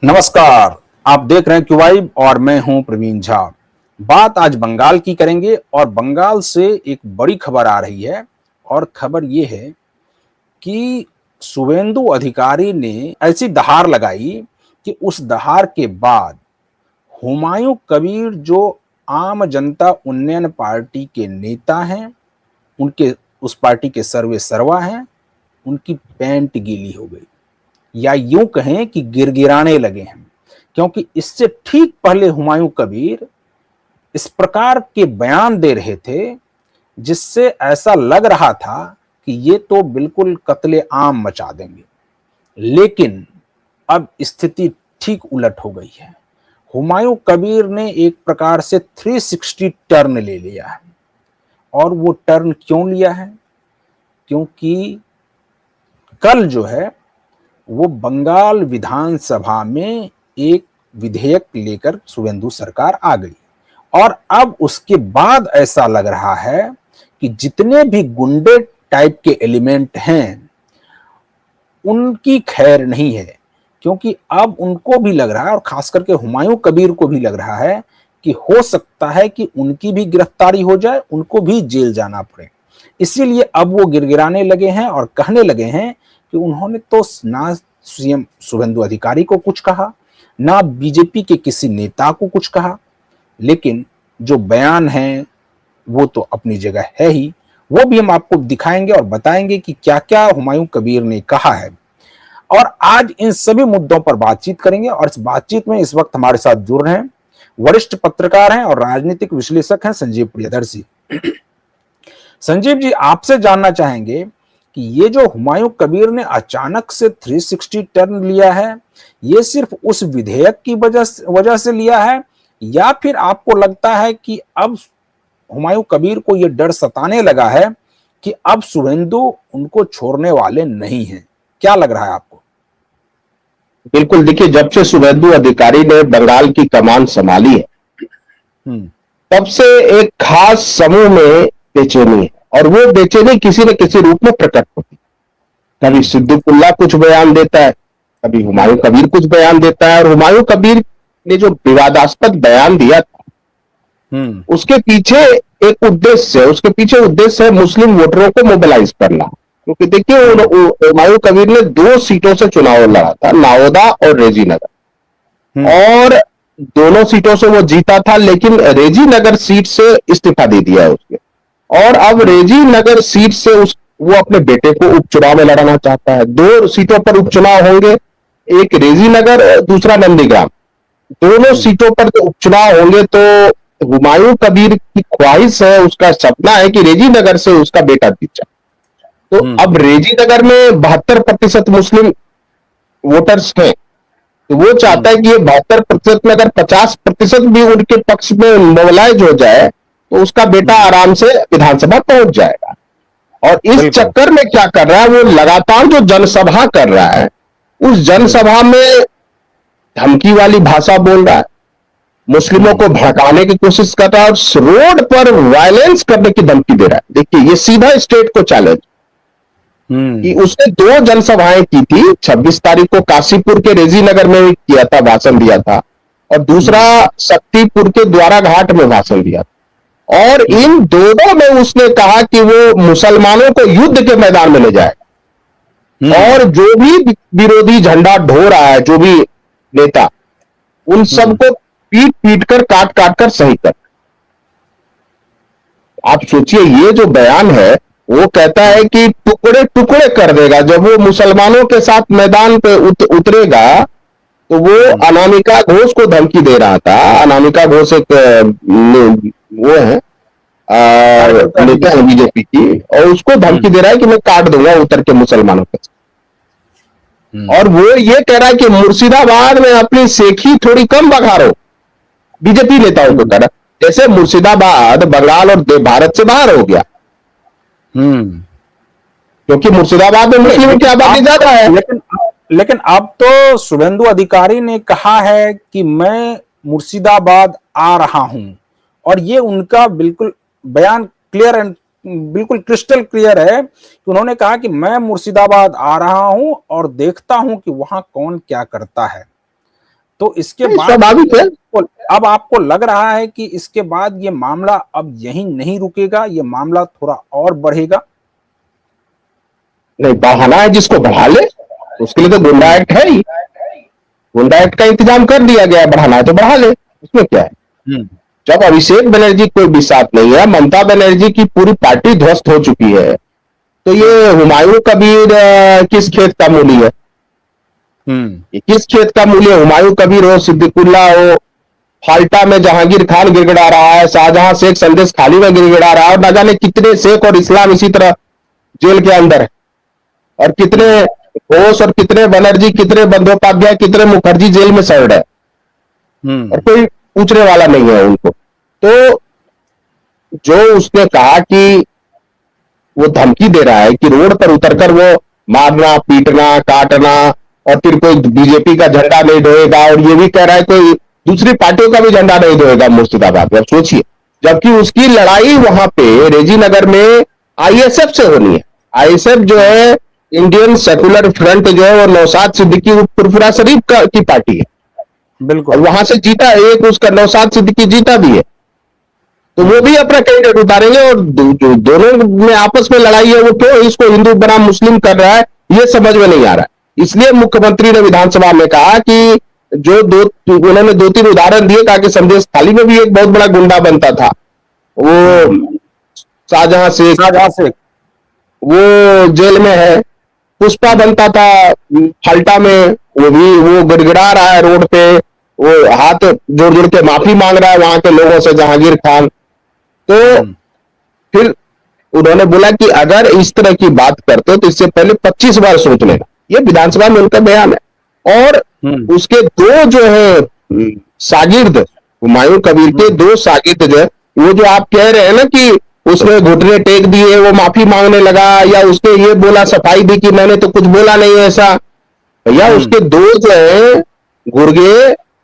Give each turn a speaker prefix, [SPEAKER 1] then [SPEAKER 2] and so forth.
[SPEAKER 1] नमस्कार। आप देख रहे हैं क्यूवाइब और मैं हूं प्रवीण झा। बात आज बंगाल की करेंगे और बंगाल से एक बड़ी खबर आ रही है और खबर ये है कि शुवेंदु अधिकारी ने ऐसी दहाड़ लगाई कि उस दहाड़ के बाद हुमायूं कबीर जो आम जनता उन्नयन पार्टी के नेता हैं, उनके उस पार्टी के सर्वे सर्वा हैं, उनकी पैंट गीली हो गई या यूं कहें कि गिड़गिड़ाने लगे हैं। क्योंकि इससे ठीक पहले हुमायूं कबीर इस प्रकार के बयान दे रहे थे जिससे ऐसा लग रहा था कि ये तो बिल्कुल कत्ले आम मचा देंगे। लेकिन अब स्थिति ठीक उलट हो गई है। हुमायूं कबीर ने एक प्रकार से 360 टर्न ले लिया है। और वो टर्न क्यों लिया है? क्योंकि कल जो है वो बंगाल विधानसभा में एक विधेयक लेकर शुवेंदु सरकार आ गई और अब उसके बाद ऐसा लग रहा है कि जितने भी गुंडे टाइप के एलिमेंट हैं उनकी खैर नहीं है। क्योंकि अब उनको भी लग रहा है और खास करके हुमायूं कबीर को भी लग रहा है कि हो सकता है कि उनकी भी गिरफ्तारी हो जाए, उनको भी जेल जाना पड़े। इसीलिए अब वो गिड़गिड़ाने लगे हैं और कहने लगे हैं कि उन्होंने तो ना सीएम शुवेंदु अधिकारी को कुछ कहा, ना बीजेपी के किसी नेता को कुछ कहा, लेकिन जो बयान है वो तो अपनी जगह है ही। वो भी हम आपको दिखाएंगे और बताएंगे कि क्या क्या हुमायूं कबीर ने कहा है। और आज इन सभी मुद्दों पर बातचीत करेंगे और इस बातचीत में इस वक्त हमारे साथ जुड़ रहे हैं वरिष्ठ पत्रकार हैं और राजनीतिक विश्लेषक हैं संजीव प्रियदर्शी। संजीव जी, आपसे जानना चाहेंगे कि ये जो हुमायूं कबीर ने अचानक से 360 टर्न लिया है, ये सिर्फ उस विधेयक की वजह से लिया है या फिर आपको लगता है कि अब हुमायूं कबीर को यह डर सताने लगा है कि अब शुवेंदु उनको छोड़ने वाले नहीं हैं? क्या लग रहा है आपको?
[SPEAKER 2] बिल्कुल, देखिए, जब से शुवेंदु अधिकारी ने बंगाल की कमान संभाली है तब से एक खास समूह में बेचैनी है और वो बेचैनी किसी न किसी रूप में प्रकट होती है। कभी सिद्दीकुल्ला कुछ बयान देता है, कभी हुमायूं कबीर कुछ बयान देता है। और हुमायूं कबीर ने जो विवादास्पद बयान दिया था उसके पीछे एक उद्देश्य है, उसके पीछे उद्देश्य है मुस्लिम वोटरों को मोबिलाइज करना। क्योंकि देखिए, हुमायूं कबीर ने 2 सीटों से चुनाव लड़ा था, नाओदा और रेजीनगर, और दोनों सीटों से वो जीता था, लेकिन रेजीनगर सीट से इस्तीफा दे दिया है उसने। और अब रेजीनगर सीट से वो अपने बेटे को उपचुनाव में लड़ाना चाहता है। 2 सीटों पर उपचुनाव होंगे, एक रेजीनगर, दूसरा नंदीग्राम। दोनों सीटों पर जो उपचुनाव होंगे तो हुमायूं कबीर की ख्वाहिश है, उसका सपना है कि रेजीनगर से उसका बेटा जीत जाए। तो अब रेजीनगर में 72% मुस्लिम वोटर्स हैं, तो वो चाहता है कि ये 72% में अगर 50% भी उनके पक्ष में मोबिलाइज हो जाए तो उसका बेटा आराम से विधानसभा पहुंच जाएगा। और इस चक्कर में क्या कर रहा है, वो लगातार जो जनसभा कर रहा है, उस जनसभा में धमकी वाली भाषा बोल रहा है, मुस्लिमों को भड़काने की कोशिश कर रहा है और रोड पर वायलेंस करने की धमकी दे रहा है। देखिए, ये सीधा स्टेट को चैलेंज कि उसने 2 जनसभाएं की थी। 26 तारीख को काशीपुर के रेजीनगर में किया था, भाषण दिया था, और दूसरा शक्तिपुर के द्वारा घाट में भाषण दिया था। और इन दोनों में उसने कहा कि वो मुसलमानों को युद्ध के मैदान में ले जाएगा और जो भी विरोधी झंडा ढो रहा है, जो भी नेता, उन सबको पीट पीट कर, काट काट कर सही कर। आप सोचिए, ये जो बयान है वो कहता है कि टुकड़े टुकड़े कर देगा। जब वो मुसलमानों के साथ मैदान पे उतरेगा तो वो अनामिका घोष को धमकी दे रहा था। अनामिका घोष एक वो है, नेता है बीजेपी की, और उसको धमकी दे रहा है कि मैं काट दूंगा उतर के मुसलमानों के साथ। और वो ये कह रहा है कि मुर्शिदाबाद में अपनी सेखी थोड़ी कम बघारो, बीजेपी नेताओं को कह रहा, जैसे मुर्शिदाबाद बंगाल और भारत से बाहर हो गया, क्योंकि मुर्शिदाबाद में मुस्लिम की आबादी ज्यादा है।
[SPEAKER 1] लेकिन अब तो शुवेंदु अधिकारी ने कहा है कि मैं मुर्शिदाबाद आ रहा हूं और ये उनका बिल्कुल बयान क्लियर एंड बिल्कुल क्रिस्टल क्लियर है कि उन्होंने कहा कि मैं मुर्शिदाबाद आ रहा हूं और देखता हूं कि वहां कौन क्या करता है। तो इसके
[SPEAKER 2] नहीं,
[SPEAKER 1] बाद
[SPEAKER 2] स्वाभाविक है।
[SPEAKER 1] अब आपको लग रहा है कि इसके बाद ये मामला अब यहीं नहीं रुकेगा, ये मामला थोड़ा और बढ़ेगा?
[SPEAKER 2] नहीं, बढ़ाना है जिसको बढ़ा ले, उसके लिए तो गुंडा एक्ट है ही। गुंडा एक्ट का इंतजाम कर दिया गया है, बढ़ाना है तो बढ़ा ले, उसमें क्या है। जब अभिषेक बनर्जी कोई भी साथ नहीं है, ममता बनर्जी की पूरी पार्टी ध्वस्त हो चुकी है, तो ये हुमायूं कबीर किस खेत का मूली है? ये किस खेत का मूली है? हुमायूं कबीर हो, सिद्दीकुल्ला हो, फाल्टा में जहांगीर खान गिड़गिड़ा रहा है, शाहजहां शेख संदेश खाली में गिड़गिड़ा रहा है, और ना जाने कितने शेख और इस्लाम इसी तरह जेल के अंदर है, और कितने घोष और कितने बनर्जी, कितने बंदोपाध्याय, कितने मुखर्जी जेल में सड़ रहे, और कोई पूछने वाला नहीं है उनको। तो जो उसने कहा कि वो धमकी दे रहा है कि रोड पर उतरकर वो मारना, पीटना, काटना, और फिर कोई बीजेपी का झंडा नहीं ढोएगा, और ये भी कह रहा है कोई दूसरी पार्टियों का भी झंडा नहीं ढोएगा मुर्शिदाबाद में। अब सोचिए, जबकि उसकी लड़ाई वहां पे रेजी नगर में आईएसएफ से होनी है। आईएसएफ जो है, इंडियन सेकुलर फ्रंट जो है, वो नौशाद सिद्दीकी फुरफुरा शरीफ की पार्टी है,
[SPEAKER 1] बिल्कुल।
[SPEAKER 2] और वहां से जीता एक, उसका नौशाद सिद्दीकी जीता भी है, तो वो भी अपना कैंडिडेट उतारेंगे। और दोनों में आपस में लड़ाई है, वो क्यों इसको हिंदू बनाम मुस्लिम कर रहा है, ये समझ में नहीं आ रहा है। इसलिए मुख्यमंत्री ने विधानसभा में कहा कि जो उन्होंने 2-3 उदाहरण दिए, कहा कि संदेश खाली में भी एक बहुत बड़ा गुंडा बनता था, वो शाहजहां शेख वो जेल में है, पुष्पा बनता था फाल्टा में, वो भी वो गिड़गिड़ा रहा है रोड पे, वो हाथ जोड़ जोड़ के माफी मांग रहा है वहां के लोगों से, जहांगीर खान। तो फिर उन्होंने बोला कि अगर इस तरह की बात करते तो इससे पहले 25 बार सोच लेना। ये विधानसभा में उनका बयान है। और उसके दो जो है शागिर्द, हुमायूं कबीर के 2 शागिर्द जो है, वो जो आप कह रहे हैं ना कि उसने घुटने टेक दिए, वो माफी मांगने लगा, या उसने ये बोला, सफाई दी कि मैंने तो कुछ बोला नहीं ऐसा, या उसके 2 जो है गुर्गे